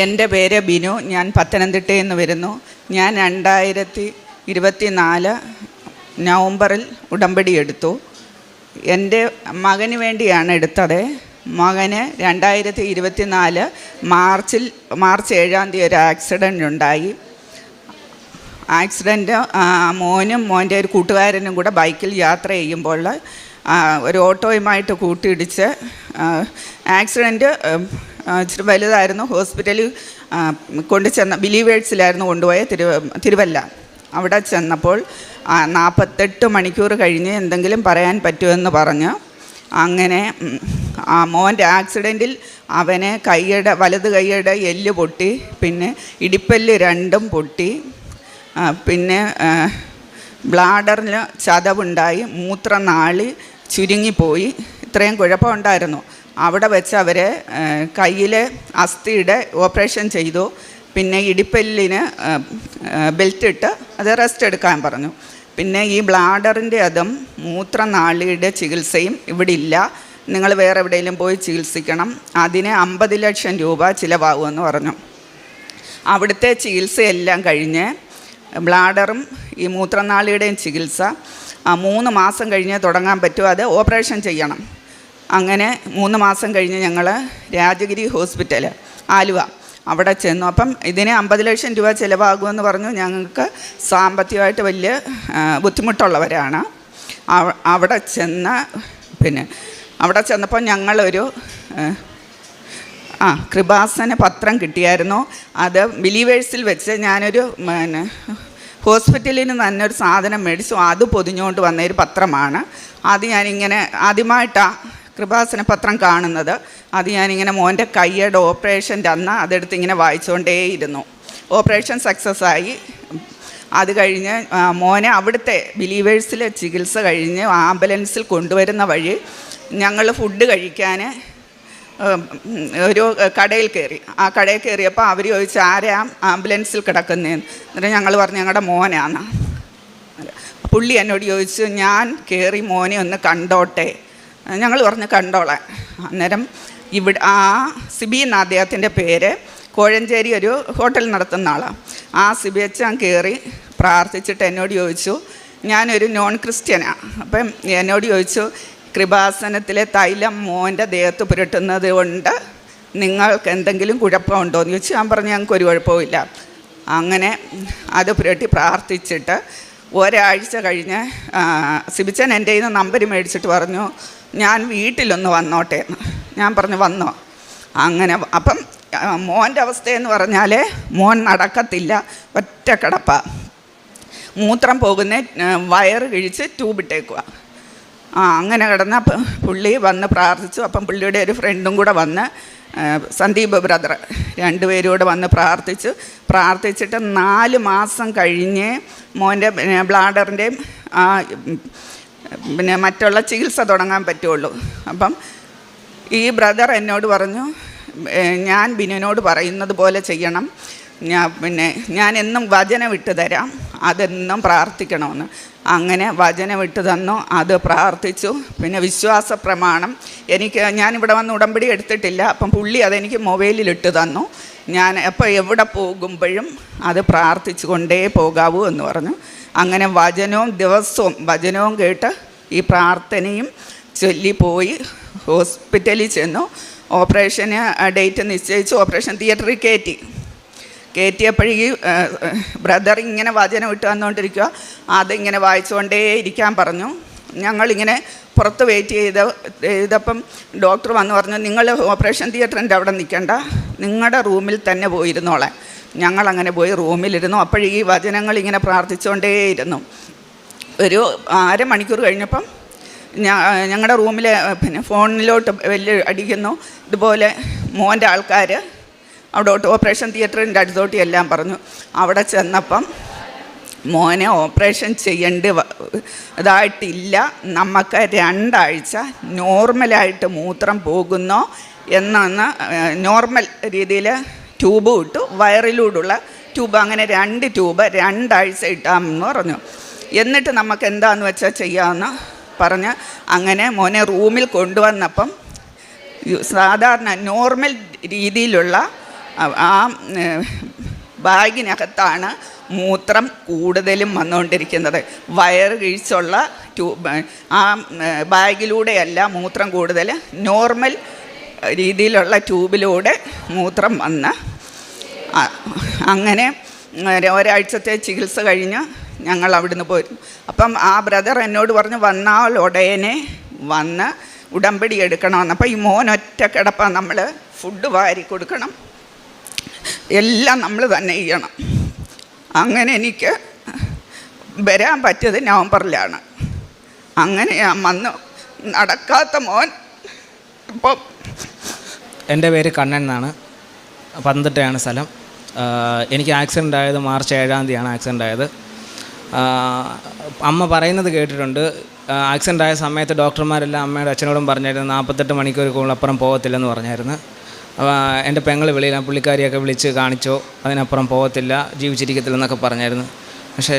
എൻ്റെ പേര് ബിനു. ഞാൻ പത്തനംതിട്ടയിൽ നിന്ന് വരുന്നു. ഞാൻ 2024 നവംബറിൽ ഉടമ്പടി എടുത്തു. എൻ്റെ മകന് വേണ്ടിയാണ് എടുത്തത്. മകന് 2024 മാർച്ച് 7 ഒരു ആക്സിഡൻ്റ് ഉണ്ടായി. ആക്സിഡൻറ്റ് മോനും മോൻ്റെ ഒരു കൂട്ടുകാരനും കൂടെ ബൈക്കിൽ യാത്ര ചെയ്യുമ്പോൾ ഒരു ഓട്ടോയുമായിട്ട് കൂട്ടിയിടിച്ച് ആക്സിഡൻറ്റ് ഇച്ചിരി വലുതായിരുന്നു. ഹോസ്പിറ്റലിൽ കൊണ്ടുചെന്ന ബിലീവേഴ്സിലായിരുന്നു കൊണ്ടുപോയ തിരുവല്ല. അവിടെ ചെന്നപ്പോൾ 48 മണിക്കൂർ കഴിഞ്ഞ് എന്തെങ്കിലും പറയാൻ പറ്റുമെന്ന് പറഞ്ഞ് അങ്ങനെ മോൻ്റെ ആക്സിഡൻറ്റിൽ അവന് വലത് കൈയുടെ എല്ല് പൊട്ടി, പിന്നെ ഇടിപ്പല്ല് 2 പൊട്ടി, പിന്നെ ബ്ലാഡറിൽ ചതവുണ്ടായി, മൂത്രനാളി ചുരുങ്ങിപ്പോയി. ഇത്രയും കുഴപ്പമുണ്ടായിരുന്നു. അവിടെ വെച്ച് അവർ കയ്യിൽ അസ്ഥിയുടെ ഓപ്പറേഷൻ ചെയ്തു. പിന്നെ ഇടിപ്പല്ലിന് ബെൽറ്റ് ഇട്ട് അത് റെസ്റ്റ് എടുക്കാൻ പറഞ്ഞു. പിന്നെ ഈ ബ്ലാഡറിൻ്റെ അതും മൂത്രനാളിയുടെ ചികിത്സയും ഇവിടെ ഇല്ല, നിങ്ങൾ വേറെ എവിടെയെങ്കിലും പോയി ചികിത്സിക്കണം, അതിന് 50 ലക്ഷം രൂപ ചിലവാകുമെന്ന് പറഞ്ഞു. അവിടുത്തെ ചികിത്സയെല്ലാം കഴിഞ്ഞ് ബ്ലാഡറും ഈ മൂത്രനാളിയുടെയും ചികിത്സ 3 മാസം കഴിഞ്ഞ് തുടങ്ങാൻ പറ്റും. അത് ഓപ്പറേഷൻ ചെയ്യണം. അങ്ങനെ 3 മാസം കഴിഞ്ഞ് ഞങ്ങൾ രാജഗിരി ഹോസ്പിറ്റൽ ആലുവ അവിടെ ചെന്നു. അപ്പം ഇതിന് 50 ലക്ഷം രൂപ ചിലവാകുമെന്ന് പറഞ്ഞു. ഞങ്ങൾക്ക് സാമ്പത്തികമായിട്ട് വലിയ ബുദ്ധിമുട്ടുള്ളവരാണ്. അവിടെ ചെന്നപ്പോൾ ഞങ്ങളൊരു കൃപാസന പത്രം കിട്ടിയായിരുന്നു. അത് ബിലീവേഴ്സിൽ വെച്ച് ഞാനൊരു ഹോസ്പിറ്റലിൽ നിന്ന് തന്നെ ഒരു സാധനം മേടിച്ചു. അത് പൊതിഞ്ഞുകൊണ്ട് വന്നൊരു പത്രമാണ്. അത് ഞാനിങ്ങനെ ആദ്യമായിട്ടാണ് കൃപാസന പത്രം കാണുന്നത്. അത് ഞാനിങ്ങനെ മോൻ്റെ കൈയുടെ ഓപ്പറേഷൻ്റെ അന്ന് അതെടുത്ത് ഇങ്ങനെ വായിച്ചുകൊണ്ടേയിരുന്നു. ഓപ്പറേഷൻ സക്സസ് ആയി. അത് കഴിഞ്ഞ് മോനെ അവിടുത്തെ ബിലീവേഴ്സിലെ ചികിത്സ കഴിഞ്ഞ് ആംബുലൻസിൽ കൊണ്ടുവരുന്ന വഴി ഞങ്ങൾ ഫുഡ് കഴിക്കാൻ ഒരു കടയിൽ കയറി. ആ കടയിൽ കയറിയപ്പോൾ അവർ ചോദിച്ചു ആരാ ആംബുലൻസിൽ കിടക്കുന്നതെന്ന്. എന്നിട്ട് ഞങ്ങൾ പറഞ്ഞു ഞങ്ങളുടെ മോനാണ്. പുള്ളി എന്നോട് ചോദിച്ചു ഞാൻ കയറി മോനെ ഒന്ന് കണ്ടോട്ടെ. ഞങ്ങൾ പറഞ്ഞു കണ്ടോളാം. അന്നേരം ഇവിടെ സിബി എന്ന അദ്ദേഹത്തിൻ്റെ പേര്, കോഴഞ്ചേരി ഒരു ഹോട്ടൽ നടത്തുന്ന ആളാണ്. സിബി അച്ഛൻ കയറി പ്രാർത്ഥിച്ചിട്ട് എന്നോട് ചോദിച്ചു, ഞാനൊരു നോൺ ക്രിസ്ത്യനാണ്. അപ്പം എന്നോട് ചോദിച്ചു കൃപാസനത്തിലെ തൈലം മോൻ്റെ ദേഹത്ത് പുരട്ടുന്നത് കൊണ്ട് നിങ്ങൾക്ക് എന്തെങ്കിലും കുഴപ്പമുണ്ടോ എന്ന് ചോദിച്ചു. ഞാൻ പറഞ്ഞു ഞങ്ങൾക്കൊരു കുഴപ്പമില്ല. അങ്ങനെ അത് പുരട്ടി പ്രാർത്ഥിച്ചിട്ട് ഒരാഴ്ച കഴിഞ്ഞ് സിബിച്ചൻ എൻ്റെ കയ്യിൽ നിന്ന് നമ്പർ മേടിച്ചിട്ട് പറഞ്ഞു ഞാൻ വീട്ടിലൊന്ന് വന്നോട്ടെ എന്ന്. ഞാൻ പറഞ്ഞു വന്നോ. അങ്ങനെ അപ്പം മോൻ്റെ അവസ്ഥയെന്ന് പറഞ്ഞാൽ മോൻ നടക്കത്തില്ല, ഒറ്റ കിടപ്പാണ്. മൂത്രം പോകുന്ന വയറ് കിഴിച്ച് ട്യൂബിട്ടേക്കുക. അങ്ങനെ കിടന്ന പുള്ളി വന്ന് പ്രാർത്ഥിച്ചു. അപ്പം പുള്ളിയുടെ ഒരു ഫ്രണ്ടും കൂടെ വന്ന്, സന്ദീപ് ബ്രദർ, 2 പേരും കൂടെ വന്ന് പ്രാർത്ഥിച്ചിട്ട് 4 മാസം കഴിഞ്ഞ് മോൻ്റെ ബ്ലാഡറിൻ്റെയും പിന്നെ മറ്റുള്ള ചികിത്സ തുടങ്ങാൻ പറ്റുള്ളൂ. അപ്പം ഈ ബ്രദർ എന്നോട് പറഞ്ഞു ഞാൻ ബിനുവിനോട് പറയുന്നത് പോലെ ചെയ്യണം, ഞാൻ എന്നും വചനം ഇട്ട് തരാം, അതെന്നും പ്രാർത്ഥിക്കണമെന്ന്. അങ്ങനെ വചനം ഇട്ട് തന്നു. അത് പ്രാർത്ഥിച്ചു. പിന്നെ വിശ്വാസ പ്രമാണം ഞാനിവിടെ വന്ന് ഉടമ്പടി എടുത്തിട്ടില്ല. അപ്പം പുള്ളി അതെനിക്ക് മൊബൈലിലിട്ട് തന്നു. ഞാൻ അപ്പോൾ എവിടെ പോകുമ്പോഴും അത് പ്രാർത്ഥിച്ചു കൊണ്ടേ പോകാവൂ എന്ന് പറഞ്ഞു. അങ്ങനെ ദിവസവും വചനവും കേട്ട് ഈ പ്രാർത്ഥനയും ചൊല്ലിപ്പോയി ഹോസ്പിറ്റലിൽ ചെന്നു. ഓപ്പറേഷന് ഡേറ്റ് നിശ്ചയിച്ചു. ഓപ്പറേഷൻ തിയേറ്ററിൽ കയറ്റിയപ്പോഴേക്ക് ബ്രദർ ഇങ്ങനെ വചനം ഇട്ട് വന്നുകൊണ്ടിരിക്കുക. അതിങ്ങനെ വായിച്ചുകൊണ്ടേ ഇരിക്കാൻ പറഞ്ഞു. ഞങ്ങളിങ്ങനെ പുറത്ത് വെയിറ്റ് ചെയ്തപ്പം ഡോക്ടർ വന്ന് പറഞ്ഞു നിങ്ങൾ ഓപ്പറേഷൻ തിയേറ്ററിൻ്റെ അവിടെ നിൽക്കണ്ട, നിങ്ങളുടെ റൂമിൽ തന്നെ പോയിരുന്നോളെ. ഞങ്ങളങ്ങനെ പോയി റൂമിലിരുന്നു. അപ്പോഴീ വചനങ്ങൾ ഇങ്ങനെ പ്രാർത്ഥിച്ചുകൊണ്ടേയിരുന്നു. ഒരു അരമണിക്കൂർ കഴിഞ്ഞപ്പം ഞങ്ങളുടെ റൂമിൽ പിന്നെ ഫോണിലോട്ട് വലിയ അടിക്കുന്നു. ഇതുപോലെ മോൻ്റെ ആൾക്കാർ അവിടോട്ട് ഓപ്പറേഷൻ തിയേറ്ററിൻ്റെ അടുത്തോട്ട് എല്ലാം പറഞ്ഞു. അവിടെ ചെന്നപ്പം മോനെ ഓപ്പറേഷൻ ഇതായിട്ടില്ല, നമുക്ക് 2 ആഴ്ച നോർമലായിട്ട് മൂത്രം പോകുന്നോ എന്നാണ് നോർമൽ രീതിയിൽ ട്യൂബ് ഇട്ടു, വയറിലൂടെയുള്ള ട്യൂബ്, അങ്ങനെ 2 ട്യൂബ് 2 ആഴ്ച ഇട്ടാമെന്ന് പറഞ്ഞു. എന്നിട്ട് നമുക്ക് എന്താണെന്ന് വെച്ചാൽ ചെയ്യാമെന്ന് പറഞ്ഞ് അങ്ങനെ മോനെ റൂമിൽ കൊണ്ടുവന്നപ്പം സാധാരണ നോർമൽ രീതിയിലുള്ള ആ ബാഗിനകത്താണ് മൂത്രം കൂടുതലും വന്നുകൊണ്ടിരിക്കുന്നത്. വയറ് കിഴിച്ചുള്ള ആ ബാഗിലൂടെയല്ല മൂത്രം കൂടുതൽ, നോർമൽ രീതിയിലുള്ള ട്യൂബിലൂടെ മൂത്രം വന്ന് അങ്ങനെ ഒരാഴ്ചത്തെ ചികിത്സ കഴിഞ്ഞ് ഞങ്ങൾ അവിടുന്ന് പോയിരുന്നു. അപ്പം ആ ബ്രദർ എന്നോട് പറഞ്ഞു വന്നാൽ ഉടനെ വന്ന് ഉടമ്പടി എടുക്കണമെന്ന്. അപ്പം ഈ മോൻ ഒറ്റ കിടപ്പാൻ നമ്മൾ ഫുഡ് വാരി കൊടുക്കണം, എല്ലാം നമ്മൾ തന്നെ ചെയ്യണം. അങ്ങനെ എനിക്ക് വരാൻ പറ്റിയത് നവംബറിലാണ്. അങ്ങനെ ഞാൻ വന്നു. നടക്കാത്ത മോൻ ഇപ്പം. എൻ്റെ പേര് കണ്ണൻ എന്നാണ്, പത്തനംതിട്ടയാണ് സ്ഥലം. എനിക്ക് ആക്സിഡൻ്റ് ആയത് മാർച്ച് 7-ാം തീയതിയാണ് ആക്സിഡൻ്റ് ആയത്. അമ്മ പറയുന്നത് കേട്ടിട്ടുണ്ട്. ആക്സിഡൻ്റ് ആയ സമയത്ത് ഡോക്ടർമാരെല്ലാം അമ്മയുടെ അച്ഛനോടും പറഞ്ഞായിരുന്നു 48 മണിക്കൂർ കൂടുതലപ്പുറം പോകത്തില്ലെന്ന് പറഞ്ഞായിരുന്നു. എൻ്റെ പെങ്ങൾ വെളിയിൽ പുള്ളിക്കാരിയൊക്കെ വിളിച്ച് കാണിച്ചോ, അതിനപ്പുറം പോകത്തില്ല, ജീവിച്ചിരിക്കത്തില്ലെന്നൊക്കെ പറഞ്ഞായിരുന്നു. പക്ഷേ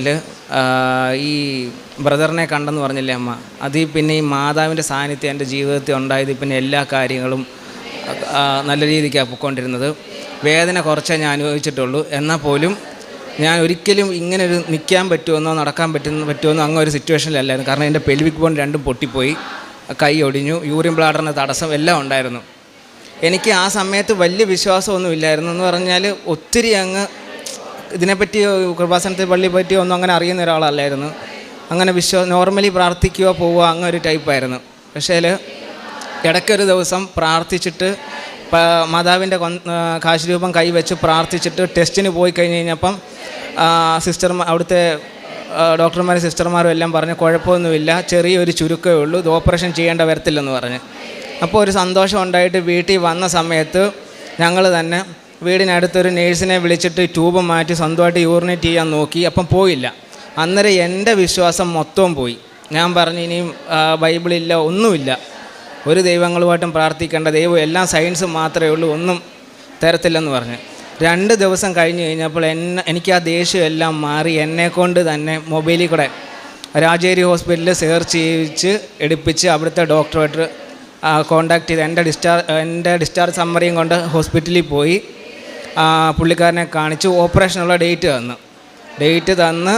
ഈ ബ്രദറിനെ കണ്ടെന്ന് പറഞ്ഞില്ലേ അമ്മ, അതിൽ പിന്നെ ഈ മാതാവിൻ്റെ സാന്നിധ്യം എൻ്റെ ജീവിതത്തിൽ ഉണ്ടായത് പിന്നെ എല്ലാ കാര്യങ്ങളും നല്ല രീതിക്കാണ് പൊയ്ക്കൊണ്ടിരുന്നത്. വേദന കുറച്ചേ ഞാൻ അനുഭവിച്ചിട്ടുള്ളൂ. എന്നാൽ പോലും ഞാൻ ഒരിക്കലും ഇങ്ങനെ ഒരു നിൽക്കാൻ പറ്റുമെന്നോ നടക്കാൻ പറ്റുമെന്നോ അങ്ങനെ ഒരു സിറ്റുവേഷനിലല്ലായിരുന്നു. കാരണം എൻ്റെ പെൽവിക് ബോൺ രണ്ടും പൊട്ടിപ്പോയി, കൈ ഒടിഞ്ഞു, യൂറിൻ ബ്ലാഡറിന് തടസ്സം എല്ലാം ഉണ്ടായിരുന്നു. എനിക്ക് ആ സമയത്ത് വലിയ വിശ്വാസമൊന്നും ഇല്ലായിരുന്നു. എന്ന് പറഞ്ഞാൽ ഒത്തിരി അങ്ങ് ഇതിനെപ്പറ്റി കൃപാസനത്തെ പള്ളിയെ പറ്റി ഒന്നും അങ്ങനെ അറിയുന്ന ഒരാളല്ലായിരുന്നു. അങ്ങനെ നോർമലി പ്രാർത്ഥിക്കുക പോവുക അങ്ങനെ ഒരു ടൈപ്പായിരുന്നു. പക്ഷേ ഇടയ്ക്കൊരു ദിവസം പ്രാർത്ഥിച്ചിട്ട് മാതാവിൻ്റെ കാശുരൂപം കൈവച്ച് പ്രാർത്ഥിച്ചിട്ട് ടെസ്റ്റിന് പോയി കഴിഞ്ഞ് കഴിഞ്ഞപ്പം അവിടുത്തെ ഡോക്ടർമാരും സിസ്റ്റർമാരും എല്ലാം പറഞ്ഞ് കുഴപ്പമൊന്നുമില്ല, ചെറിയൊരു ചുരുക്കമേ ഉള്ളൂ, ഇത് ഓപ്പറേഷൻ ചെയ്യേണ്ട വരത്തില്ലെന്ന് പറഞ്ഞ്. അപ്പോൾ ഒരു സന്തോഷം ഉണ്ടായിട്ട് വീട്ടിൽ വന്ന സമയത്ത് ഞങ്ങൾ തന്നെ വീടിനടുത്തൊരു നേഴ്സിനെ വിളിച്ചിട്ട് ട്യൂബ് മാറ്റി സ്വന്തമായിട്ട് യൂറിനേറ്റ് ചെയ്യാൻ നോക്കി. അപ്പം പോയില്ല. അന്നേരം എൻ്റെ വിശ്വാസം മൊത്തവും പോയി. ഞാൻ പറഞ്ഞു ഇനിയും ബൈബിളില്ല, ഒന്നുമില്ല, ഒരു ദൈവങ്ങളുമായിട്ടും പ്രാർത്ഥിക്കേണ്ട, ദൈവം എല്ലാം സയൻസ് മാത്രമേ ഉള്ളൂ, ഒന്നും തരത്തില്ലെന്ന് പറഞ്ഞ്. 2 ദിവസം കഴിഞ്ഞ് കഴിഞ്ഞപ്പോൾ എനിക്ക് ആ ദേഷ്യം എല്ലാം മാറി. എന്നെക്കൊണ്ട് തന്നെ മൊബൈലിൽ കൂടെ രാജേരി ഹോസ്പിറ്റലിൽ സെർച്ച് ചെയ്യിച്ച് എടുപ്പിച്ച് അവിടുത്തെ ഡോക്ടറുമായിട്ട് കോണ്ടാക്ട് ചെയ്ത് എൻ്റെ ഡിസ്ചാർജ് സമ്മറിയും കൊണ്ട് ഹോസ്പിറ്റലിൽ പോയി പുള്ളിക്കാരനെ കാണിച്ചു. ഓപ്പറേഷനുള്ള ഡേറ്റ് തന്ന്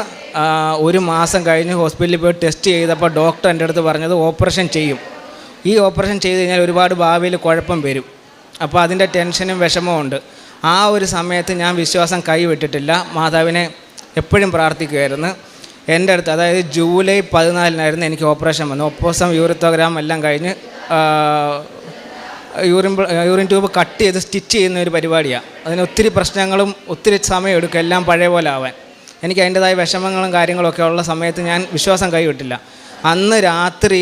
1 മാസം കഴിഞ്ഞ് ഹോസ്പിറ്റലിൽ പോയി ടെസ്റ്റ് ചെയ്തപ്പോൾ ഡോക്ടർ എൻ്റെ അടുത്ത് പറഞ്ഞത് ഓപ്പറേഷൻ ചെയ്യും. ഈ ഓപ്പറേഷൻ ചെയ്ത് കഴിഞ്ഞാൽ ഒരുപാട് ഭാവിയിൽ കുഴപ്പം വരും. അപ്പോൾ അതിൻ്റെ ടെൻഷനും വിഷമവും ഉണ്ട്. ആ ഒരു സമയത്ത് ഞാൻ വിശ്വാസം കൈവിട്ടിട്ടില്ല. മാതാവിനെ എപ്പോഴും പ്രാർത്ഥിക്കുമായിരുന്നു. എൻ്റെ അടുത്ത് അതായത് ജൂലൈ 14-നായിരുന്നു എനിക്ക് ഓപ്പറേഷൻ വന്നു. ഒപ്പോസം യൂറിത്തോഗ്രാം എല്ലാം കഴിഞ്ഞ് യൂറിൻ ട്യൂബ് കട്ട് ചെയ്ത് സ്റ്റിച്ച് ചെയ്യുന്ന ഒരു പരിപാടിയാണ്. അതിന് ഒത്തിരി പ്രശ്നങ്ങളും ഒത്തിരി സമയം എടുക്കും എല്ലാം പഴയ പോലെ ആവാൻ. എനിക്ക് അതിൻ്റെതായ വിഷമങ്ങളും കാര്യങ്ങളൊക്കെ ഉള്ള സമയത്ത് ഞാൻ വിശ്വാസം കൈവിട്ടില്ല. അന്ന് രാത്രി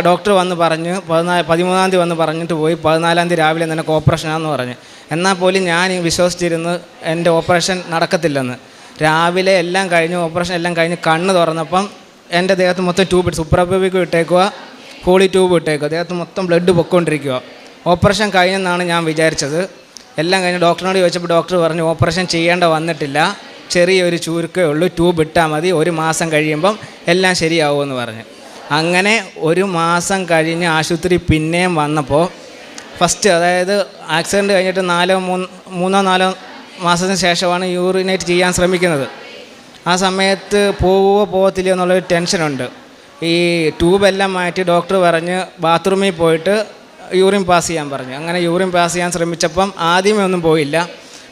ഡോക്ടർ വന്ന് പറഞ്ഞ് 13-ാം തീയതി വന്ന് പറഞ്ഞിട്ട് പോയി 14-ാം തീയതി രാവിലെ നിനക്ക് ഓപ്പറേഷനാണെന്ന് പറഞ്ഞ്. എന്നാൽ പോലും ഞാൻ വിശ്വസിച്ചിരുന്നു എൻ്റെ ഓപ്പറേഷൻ നടക്കത്തില്ലെന്ന്. രാവിലെ എല്ലാം കഴിഞ്ഞ് ഓപ്പറേഷൻ എല്ലാം കഴിഞ്ഞ് കണ്ണ് തുറന്നപ്പം എൻ്റെ ദേഹത്ത് മൊത്തം ട്യൂബ് സുപ്രഭവിക്ക് ഇട്ടേക്കുക, ഹോളി ട്യൂബ് ഇട്ടേക്കുക, ദേഹത്ത് മൊത്തം ബ്ലഡ് പൊയ്ക്കൊണ്ടിരിക്കുക. ഓപ്പറേഷൻ കഴിഞ്ഞെന്നാണ് ഞാൻ വിചാരിച്ചത്. എല്ലാം കഴിഞ്ഞ് ഡോക്ടറിനോട് ചോദിച്ചപ്പോൾ ഡോക്ടർ പറഞ്ഞു ഓപ്പറേഷൻ ചെയ്യേണ്ട വന്നിട്ടില്ല, ചെറിയൊരു ചുരുക്കേ ഉള്ളൂ, ട്യൂബ് ഇട്ടാൽ മതി, 1 മാസം കഴിയുമ്പം എല്ലാം ശരിയാവുമെന്ന് പറഞ്ഞു. അങ്ങനെ 1 മാസം കഴിഞ്ഞ് ആശുപത്രി പിന്നെയും വന്നപ്പോൾ ഫസ്റ്റ് അതായത് ആക്സിഡൻറ്റ് കഴിഞ്ഞിട്ട് 3-4 മാസത്തിന് ശേഷമാണ് യൂറിനേറ്റ് ചെയ്യാൻ ശ്രമിക്കുന്നത്. ആ സമയത്ത് പോകത്തില്ല എന്നുള്ളൊരു ടെൻഷനുണ്ട്. ഈ ട്യൂബെല്ലാം മാറ്റി ഡോക്ടർ പറഞ്ഞ് ബാത്റൂമിൽ പോയിട്ട് യൂറിൻ പാസ് ചെയ്യാൻ പറഞ്ഞു. അങ്ങനെ യൂറിൻ പാസ് ചെയ്യാൻ ശ്രമിച്ചപ്പം ആദ്യമേ ഒന്നും പോയില്ല.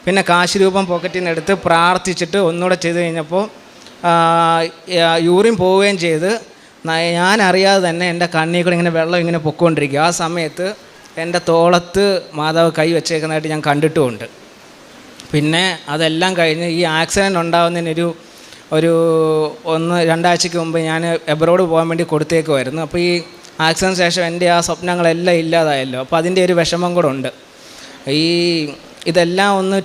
പിന്നെ കാശ് രൂപം പോക്കറ്റിൽ നിന്ന് എടുത്ത് പ്രാർത്ഥിച്ചിട്ട് ഒന്നുകൂടെ ചെയ്ത് കഴിഞ്ഞപ്പോൾ യൂറിൻ പോവുകയും ചെയ്ത് ഞാൻ അറിയാതെ തന്നെ എൻ്റെ കണ്ണിൽ കൂടെ ഇങ്ങനെ വെള്ളം ഇങ്ങനെ പൊയ്ക്കൊണ്ടിരിക്കുക. ആ സമയത്ത് എൻ്റെ തോളത്ത് മാതാവ് കൈ വെച്ചേക്കുന്നതായിട്ട് ഞാൻ കണ്ടിട്ടുമുണ്ട്. പിന്നെ അതെല്ലാം കഴിഞ്ഞ് ഈ ആക്സിഡൻറ്റ് ഉണ്ടാകുന്നതിനൊരു 1-2 ആഴ്ചയ്ക്ക് മുമ്പ് ഞാൻ എബ്രോഡ് പോകാൻ വേണ്ടി കൊടുത്തേക്കുമായിരുന്നു. അപ്പോൾ ഈ ആക്സിഡൻറ്റ് ശേഷം എൻ്റെ ആ സ്വപ്നങ്ങളെല്ലാം ഇല്ലാതായല്ലോ. അപ്പോൾ അതിൻ്റെ ഒരു വിഷമം കൂടെ ഉണ്ട്. ഇതെല്ലാം ഒന്ന്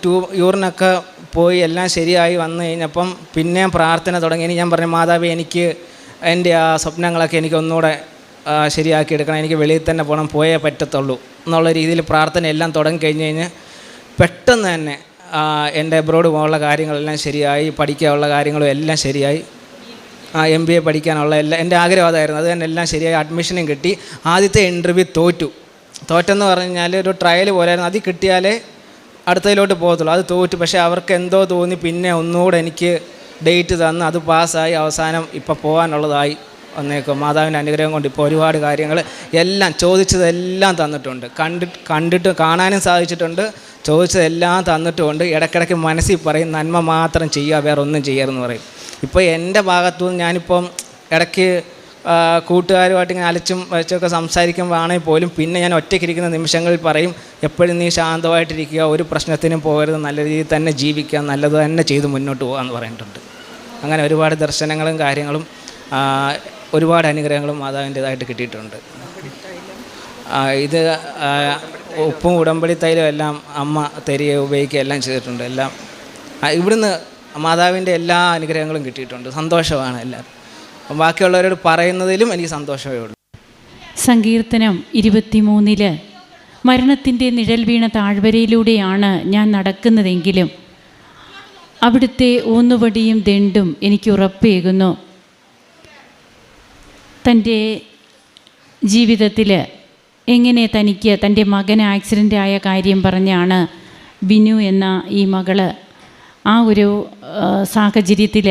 യൂറിനൊക്കെ പോയി എല്ലാം ശരിയായി വന്നു കഴിഞ്ഞപ്പം പിന്നെയും പ്രാർത്ഥന തുടങ്ങി. ഇനി ഞാൻ പറഞ്ഞു മാതാവേ എനിക്ക് എൻ്റെ ആ സ്വപ്നങ്ങളൊക്കെ എനിക്ക് ഒന്നുകൂടെ ശരിയാക്കി എടുക്കണം, എനിക്ക് വെളിയിൽ തന്നെ പോകണം, പോയേ പറ്റത്തുള്ളൂ എന്നുള്ള രീതിയിൽ പ്രാർത്ഥന എല്ലാം തുടങ്ങി കഴിഞ്ഞ് പെട്ടെന്ന് തന്നെ എൻ്റെ എബ്രോഡ് പോകാനുള്ള കാര്യങ്ങളെല്ലാം ശരിയായി, പഠിക്കാനുള്ള കാര്യങ്ങളും എല്ലാം ശരിയായി. MBA പഠിക്കാനുള്ള എൻ്റെ ആഗ്രഹം അതായിരുന്നു. അത് തന്നെ എല്ലാം ശരിയായി, അഡ്മിഷനും കിട്ടി. ആദ്യത്തെ ഇൻ്റർവ്യൂ തോറ്റെന്ന് പറഞ്ഞു കഴിഞ്ഞാൽ ഒരു ട്രയൽ പോലെയായിരുന്നു. അതിൽ കിട്ടിയാലേ അടുത്തതിലോട്ട് പോകത്തുള്ളൂ. അത് തോറ്റു. പക്ഷേ അവർക്ക് എന്തോ തോന്നി പിന്നെ ഒന്നുകൂടെ എനിക്ക് ഡേറ്റ് തന്ന് അത് പാസ്സായി അവസാനം ഇപ്പോൾ പോകാനുള്ളതായി വന്നേക്കും. മാതാവിൻ്റെ അനുഗ്രഹം കൊണ്ട് ഇപ്പോൾ ഒരുപാട് കാര്യങ്ങൾ എല്ലാം ചോദിച്ചതെല്ലാം തന്നിട്ടുണ്ട്. കണ്ടിട്ട് കാണാനും സാധിച്ചിട്ടുണ്ട്. ചോദിച്ചതെല്ലാം തന്നിട്ടുമുണ്ട്. ഇടയ്ക്കിടയ്ക്ക് മനസ്സിൽ പറയും നന്മ മാത്രം ചെയ്യുക, വേറെ ഒന്നും ചെയ്യരുതെന്ന് പറയും. ഇപ്പോൾ എൻ്റെ ഭാഗത്തുനിന്ന് ഞാനിപ്പം ഇടയ്ക്ക് കൂട്ടുകാരുമായിട്ട് ഇങ്ങനെ അലച്ചും വരച്ചൊക്കെ സംസാരിക്കുമ്പോഴാണെങ്കിൽ പോലും പിന്നെ ഞാൻ ഒറ്റയ്ക്കിരിക്കുന്ന നിമിഷങ്ങളിൽ പറയും എപ്പോഴും നീ ശാന്തമായിട്ടിരിക്കുക, ഒരു പ്രശ്നത്തിനും പോകരുത്, നല്ല രീതിയിൽ തന്നെ ജീവിക്കുക, നല്ലത് തന്നെ ചെയ്ത് മുന്നോട്ട് പോകുക എന്ന് പറഞ്ഞിട്ടുണ്ട്. അങ്ങനെ ഒരുപാട് ദർശനങ്ങളും കാര്യങ്ങളും ഒരുപാട് അനുഗ്രഹങ്ങളും മാതാവിൻ്റേതായിട്ട് കിട്ടിയിട്ടുണ്ട്. ഇത് ഉപ്പും ഉടമ്പടി തൈലും എല്ലാം അമ്മ തരികയും ഉപയോഗിക്കുകയും എല്ലാം ചെയ്തിട്ടുണ്ട്. എല്ലാം ഇവിടുന്ന് മാതാവിൻ്റെ എല്ലാ അനുഗ്രഹങ്ങളും കിട്ടിയിട്ടുണ്ട്. സന്തോഷമാണ് എല്ലാവരും. ബാക്കിയുള്ളവരോട് പറയുന്നതിലും എനിക്ക് സന്തോഷമേ ഉള്ളൂ. സങ്കീർത്തനം 23 മരണത്തിൻ്റെ നിഴൽ വീണ താഴ്വരയിലൂടെയാണ് ഞാൻ നടക്കുന്നതെങ്കിലും അവിടുത്തെ ഊന്നുവടിയും ദണ്ടും എനിക്ക് ഉറപ്പേകുന്നു. തൻ്റെ ജീവിതത്തിൽ എങ്ങനെ തനിക്ക് തൻ്റെ മകന് ആക്സിഡൻ്റ് ആയ കാര്യം പറഞ്ഞാണ് ബിനു എന്ന ഈ മകള് ആ ഒരു സാഹചര്യത്തിൽ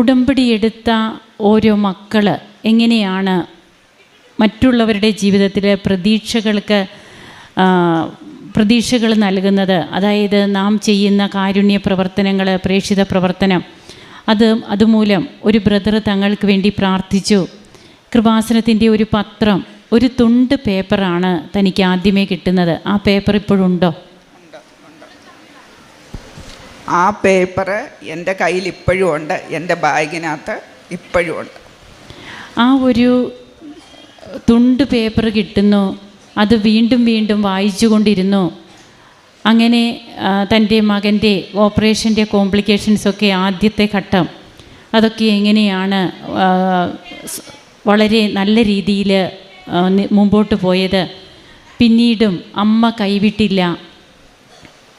ഉടമ്പടി എടുത്ത ഓരോ മക്കൾ എങ്ങനെയാണ് മറ്റുള്ളവരുടെ ജീവിതത്തിൽ പ്രതീക്ഷകൾ നൽകുന്നത്. അതായത് നാം ചെയ്യുന്ന കാരുണ്യ പ്രവർത്തനങ്ങൾ, പ്രേക്ഷിത പ്രവർത്തനം, അതുമൂലം ഒരു ബ്രദർ തങ്ങൾക്ക് വേണ്ടി പ്രാർത്ഥിച്ചു. കൃപാസനത്തിൻ്റെ ഒരു പത്രം, ഒരു തുണ്ട് പേപ്പറാണ് തനിക്ക് ആദ്യമേ കിട്ടുന്നത്. ആ പേപ്പർ ഇപ്പോഴുണ്ടോ? ആ പേപ്പർ എൻ്റെ കയ്യിൽ ഇപ്പോഴും ഉണ്ട്, എൻ്റെ ബാഗിനകത്ത് ഇപ്പോഴും ഉണ്ട്. ആ ഒരു തുണ്ട് പേപ്പർ കിട്ടുന്നു, അത് വീണ്ടും വീണ്ടും വായിച്ചു കൊണ്ടിരുന്നു. അങ്ങനെ തൻ്റെ മകൻ്റെ ഓപ്പറേഷൻ്റെ കോംപ്ലിക്കേഷൻസൊക്കെ ആദ്യത്തെ ഘട്ടം അതൊക്കെ എങ്ങനെയാണ് വളരെ നല്ല രീതിയിൽ മുമ്പോട്ട് പോയത്. പിന്നീടും അമ്മ കൈവിട്ടില്ല.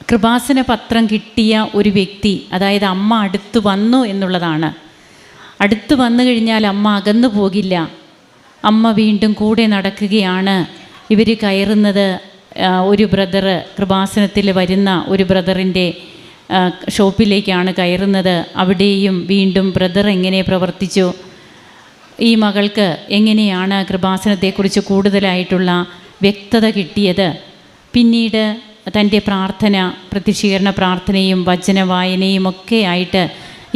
കൃപാസന പത്രം കിട്ടിയ ഒരു വ്യക്തി, അതായത് അമ്മ അടുത്ത് വന്നു എന്നുള്ളതാണ്. അടുത്ത് വന്നു കഴിഞ്ഞാൽ അമ്മ അകന്നു പോകില്ല. അമ്മ വീണ്ടും കൂടെ നടക്കുകയാണ്. ഇവർ കയറുന്നത് ഒരു ബ്രദർ, കൃപാസനത്തിൽ വരുന്ന ഒരു ബ്രദറിൻ്റെ ഷോപ്പിലേക്കാണ് കയറുന്നത്. അവിടെയും വീണ്ടും ബ്രദർ എങ്ങനെ പ്രവർത്തിച്ചു, ഈ മകൾക്ക് എങ്ങനെയാണ് കൃപാസനത്തെക്കുറിച്ച് കൂടുതലായിട്ടുള്ള വ്യക്തത കിട്ടിയത്. പിന്നീട് തൻ്റെ പ്രാർത്ഥന, പ്രത്യക്ഷീകരണ പ്രാർത്ഥനയും വചന വായനയും ഒക്കെ ആയിട്ട്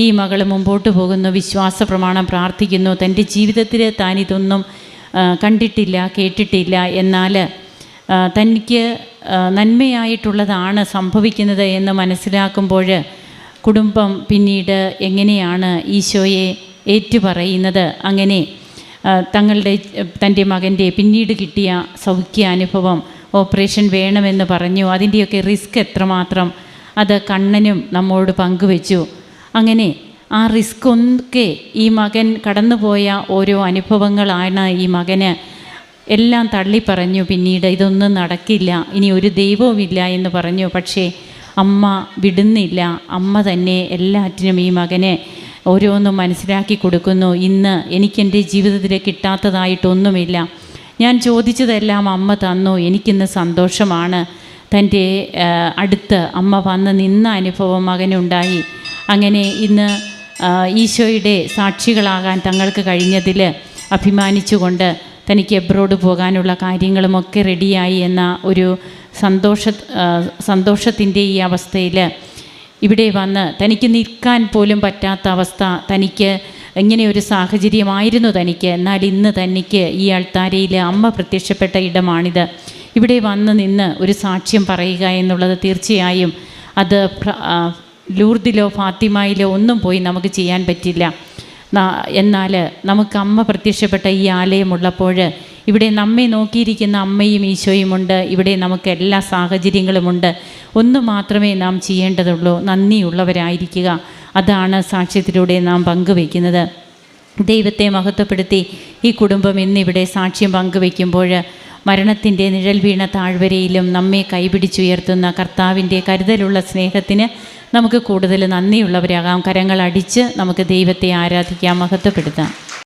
ഈ മകൾ മുമ്പോട്ട് പോകുന്നു. വിശ്വാസ പ്രമാണം പ്രാർത്ഥിക്കുന്നു. തൻ്റെ ജീവിതത്തിൽ താനിതൊന്നും കണ്ടിട്ടില്ല, കേട്ടിട്ടില്ല. എന്നാൽ തനിക്ക് നന്മയായിട്ടുള്ളതാണ് സംഭവിക്കുന്നത് എന്ന് മനസ്സിലാക്കുമ്പോൾ കുടുംബം പിന്നീട് എങ്ങനെയാണ് ഈശോയെ ഏറ്റുപറയുന്നത്. അങ്ങനെ തൻ്റെ മകൻ്റെ പിന്നീട് കിട്ടിയ സൗഖ്യ അനുഭവം, ഓപ്പറേഷൻ വേണമെന്ന് പറഞ്ഞു. അതിൻ്റെയൊക്കെ റിസ്ക് എത്രമാത്രം അത് കണ്ണനും നമ്മോട് പങ്കുവെച്ചു. അങ്ങനെ ആ റിസ്ക് ഒക്കെ ഈ മകൻ കടന്നുപോയ ഓരോ അനുഭവങ്ങളാണ് ഈ മകന് എല്ലാം തള്ളിപ്പറഞ്ഞു. പിന്നീട് ഇതൊന്നും നടക്കില്ല, ഇനി ഒരു ദൈവവുമില്ല എന്ന് പറഞ്ഞു. പക്ഷേ അമ്മ വിടുന്നില്ല. അമ്മ തന്നെ എല്ലാറ്റിനും ഈ മകനെ ഓരോന്നും മനസ്സിലാക്കി കൊടുക്കുന്നു. ഇന്ന് എനിക്കെൻ്റെ ജീവിതത്തിൽ കിട്ടാത്തതായിട്ടൊന്നുമില്ല, ഞാൻ ചോദിച്ചതെല്ലാം അമ്മ തന്നു, എനിക്കിന്ന് സന്തോഷമാണ്. തൻ്റെ അടുത്ത് അമ്മ വന്ന് നിന്ന അനുഭവം മകനുണ്ടായി. അങ്ങനെ ഇന്ന് ഈശോയുടെ സാക്ഷികളാകാൻ തങ്ങൾക്ക് കഴിഞ്ഞതിൽ അഭിമാനിച്ചുകൊണ്ട് തനിക്ക് എബ്രോഡ് പോകാനുള്ള കാര്യങ്ങളുമൊക്കെ റെഡിയായി എന്ന ഒരു സന്തോഷത്തിൻ്റെ ഈ അവസ്ഥയിൽ ഇവിടെ വന്ന് തനിക്ക് നിൽക്കാൻ പോലും പറ്റാത്ത അവസ്ഥ, തനിക്ക് ഇങ്ങനെ ഒരു സാഹചര്യമായിരുന്നു തനിക്ക്. എന്നാൽ ഇന്ന് തനിക്ക് ഈ അൾത്താരയിൽ അമ്മ പ്രത്യക്ഷപ്പെട്ട ഇടമാണിത്. ഇവിടെ വന്ന് നിന്ന് ഒരു സാക്ഷ്യം പറയുക എന്നുള്ളത് തീർച്ചയായും അത് ലൂർദിലോ ഫാത്തിമയിലോ ഒന്നും പോയി നമുക്ക് ചെയ്യാൻ പറ്റില്ല. എന്നാൽ നമുക്ക് അമ്മ പ്രത്യക്ഷപ്പെട്ട ഈ ആലയമുള്ളപ്പോൾ ഇവിടെ നമ്മെ നോക്കിയിരിക്കുന്ന അമ്മയും ഈശോയുമുണ്ട്. ഇവിടെ നമുക്ക് എല്ലാ സാഹചര്യങ്ങളുമുണ്ട്. ഒന്ന് മാത്രമേ നാം ചെയ്യേണ്ടതുള്ളൂ, നന്ദിയുള്ളവരായിരിക്കുക. അതാണ് സാക്ഷ്യത്തിലൂടെ നാം പങ്കുവയ്ക്കുന്നത്. ദൈവത്തെ മഹത്വപ്പെടുത്തി ഈ കുടുംബം ഇന്നിവിടെ സാക്ഷ്യം പങ്കുവയ്ക്കുമ്പോൾ മരണത്തിൻ്റെ നിഴൽ വീണ താഴ്വരയിലും നമ്മെ കൈപിടിച്ചുയർത്തുന്ന കർത്താവിൻ്റെ കരുതലുള്ള സ്നേഹത്തിന് നമുക്ക് കൂടുതൽ നന്ദിയുള്ളവരാകാം. കരങ്ങൾ അടിച്ച് നമുക്ക് ദൈവത്തെ ആരാധിക്കാം, മഹത്വപ്പെടുത്താം.